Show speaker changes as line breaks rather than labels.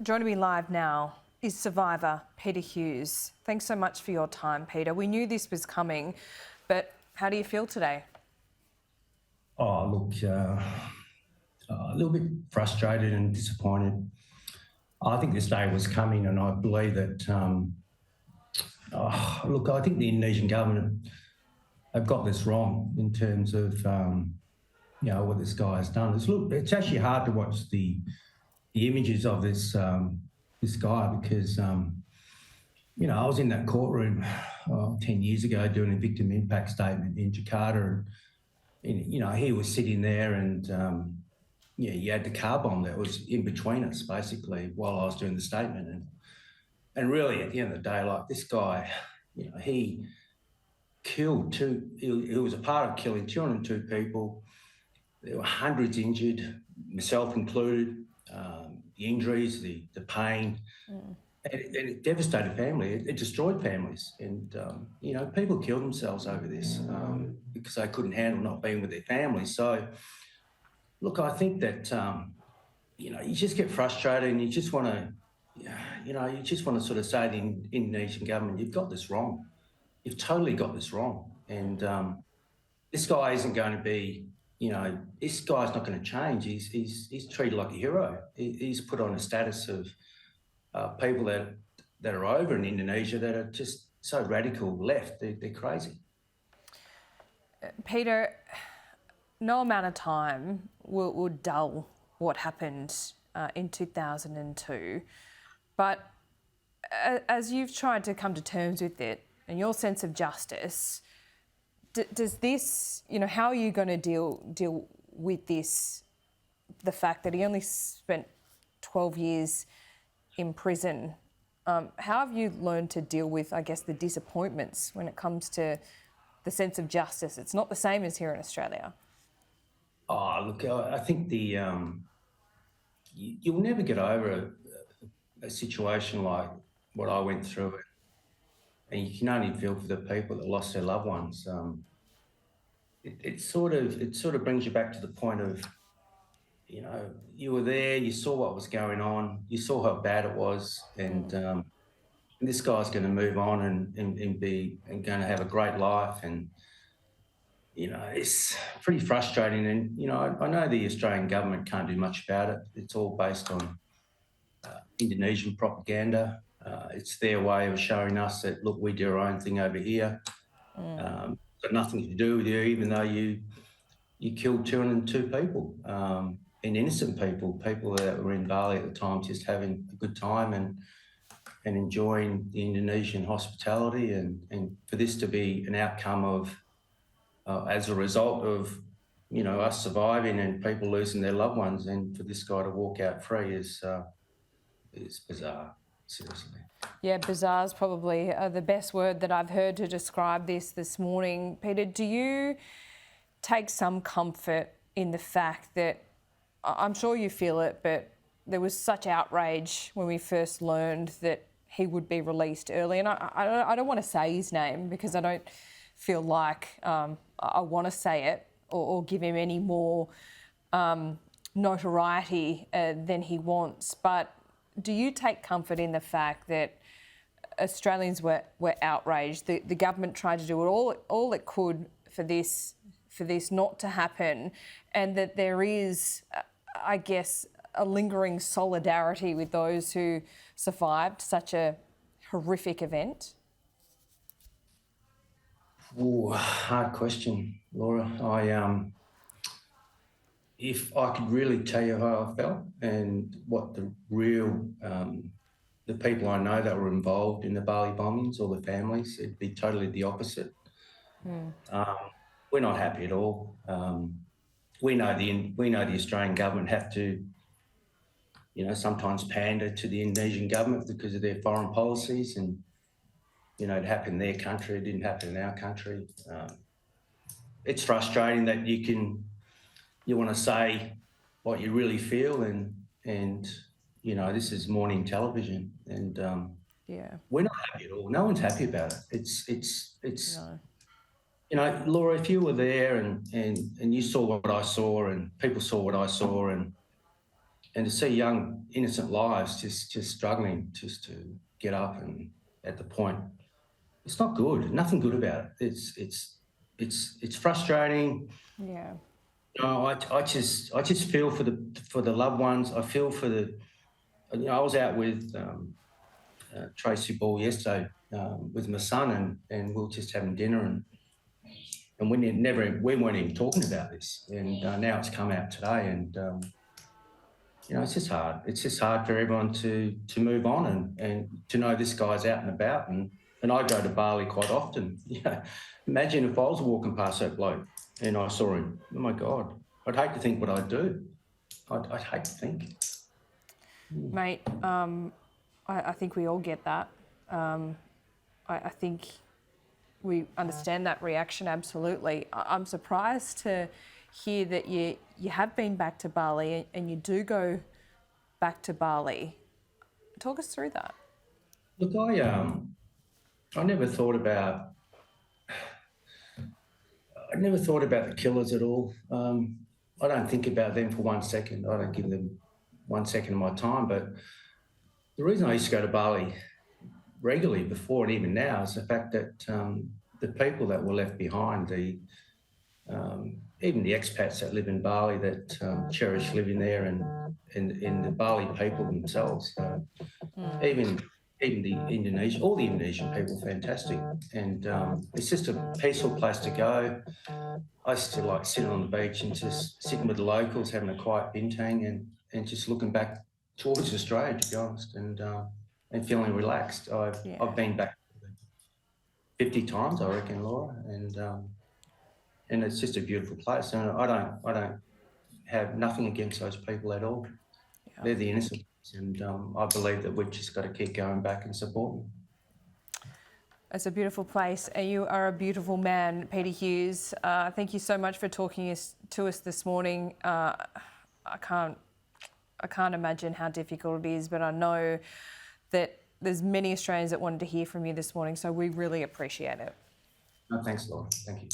Joining me live now is survivor Peter Hughes. Thanks so much for your time, Peter. We knew this was coming, but how do you feel today?
Oh, look, a little bit frustrated and disappointed. I think this day was coming, and I believe that, look, I think the Indonesian government have got this wrong in terms of, what this guy has done. It's actually hard to watch the images of this guy because, I was in that courtroom 10 years ago doing a victim impact statement in Jakarta, and he was sitting there and, you had the car bomb that was in between us, basically, while I was doing the statement. And really, at the end of the day, like, this guy, he killed he was a part of killing 202 people. There were hundreds injured, myself included, the injuries, the pain. And it devastated family. It destroyed families. And, people killed themselves over this because they couldn't handle not being with their families. So, look, I think that, you just get frustrated and you just want to, sort of say to the Indonesian government, you've got this wrong. You've totally got this wrong. And this guy isn't going to be, this guy's not going to change. He's treated like a hero. He's put on a status of people that are over in Indonesia that are just so radical left. They're crazy.
Peter, no amount of time will dull what happened in 2002. But as you've tried to come to terms with it and your sense of justice, does this, how are you going to deal with this, the fact that he only spent 12 years in prison? How have you learned to deal with, I guess, the disappointments when it comes to the sense of justice? It's not the same as here in Australia.
Oh, look, I think you'll never get over a situation like what I went through, and you can only feel for the people that lost their loved ones. It sort of brings you back to the point of, you were there, you saw what was going on, you saw how bad it was, and this guy's going to move on and going to have a great life, and it's pretty frustrating. And I know the Australian government can't do much about it. It's all based on Indonesian propaganda. It's their way of showing us that, look, we do our own thing over here. Got nothing to do with you, even though you killed 202 people, and innocent people that were in Bali at the time, just having a good time and enjoying the Indonesian hospitality, and for this to be an outcome of, as a result of, us surviving and people losing their loved ones, and for this guy to walk out free is bizarre, seriously.
Yeah, bizarre is probably the best word that I've heard to describe this morning. Peter, do you take some comfort in the fact that, I'm sure you feel it, but there was such outrage when we first learned that he would be released early? And I don't want to say his name because I don't feel like I want to say it or give him any more notoriety than he wants. But do you take comfort in the fact that Australians were outraged? The government tried to do all it could for this not to happen, and that there is, I guess, a lingering solidarity with those who survived such a horrific event?
Ooh, hard question, Laura. If I could really tell you how I felt and what the real, the people I know that were involved in the Bali bombings or the families, it'd be totally the opposite. We're not happy at all. We know the Australian government have to, sometimes pander to the Indonesian government because of their foreign policies, and it happened in their country, it didn't happen in our country. It's frustrating that you want to say what you really feel, and this is morning television, and we're not happy at all. No one's happy about it. It's no. Laura, if you were there and you saw what I saw, and people saw what I saw, and and to see young innocent lives just struggling just to get up and at the point, it's not good. Nothing good about it. It's frustrating.
Yeah.
No, I just feel for the loved ones. I feel for the. I was out with Tracy Ball yesterday with my son, and we were just having dinner, and we weren't even talking about this, and now it's come out today, and it's just hard. It's just hard for everyone to move on and to know this guy's out and about, and I go to Bali quite often. Imagine if I was walking past that bloke and I saw him. Oh my God, I'd hate to think what I'd do. I'd hate to think.
Mate, I think we all get that. I think we understand that reaction, absolutely. I'm surprised to hear that you have been back to Bali and you do go back to Bali. Talk us through that.
Look, I never thought about the killers at all. I don't think about them for 1 second. I don't give them 1 second of my time. But the reason I used to go to Bali regularly before and even now is the fact that the people that were left behind, even the expats that live in Bali that cherish living there, and the Bali people themselves, even the Indonesian, all the Indonesian people, fantastic, and it's just a peaceful place to go. I used to like sitting on the beach and just sitting with the locals, having a quiet bintang, and just looking back towards Australia, to be honest, and feeling relaxed. I've been back 50 times, I reckon, Laura, and it's just a beautiful place. And I don't have nothing against those people at all. Yeah. They're the innocent, and I believe that we've just got to keep going back and support them.
It's a beautiful place, and you are a beautiful man, Peter Hughes. Thank you so much for talking to us this morning. I can't imagine how difficult it is, but I know that there's many Australians that wanted to hear from you this morning, so we really appreciate it.
No, thanks, Laura. Thank you.